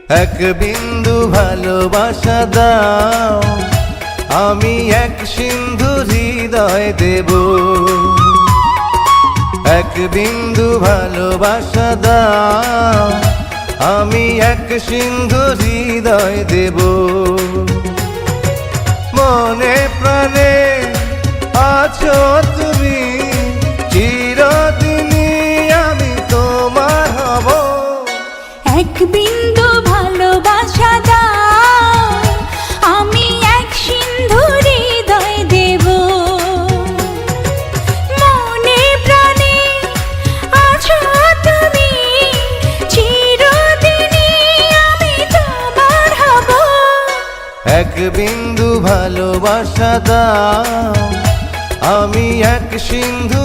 এক বিন্দু ভালোবাসা দাও, আমি এক সিন্ধু হৃদয় দেব। এক বিন্দু ভালোবাসা দাও, আমি এক সিন্ধু হৃদয় দেব। মনে প্রাণে আছো তুমি, চিরদিনই আমি তোমার হব। এক বিন্দু ভালোবাসা দাও, আমি এক সিন্ধু হৃদয় দেব। মনে প্রাণে আছো তুমি, চিরদিনই আমি তোমার হব। এক বিন্দু ভালোবাসা দাও, আমি এক সিন্ধু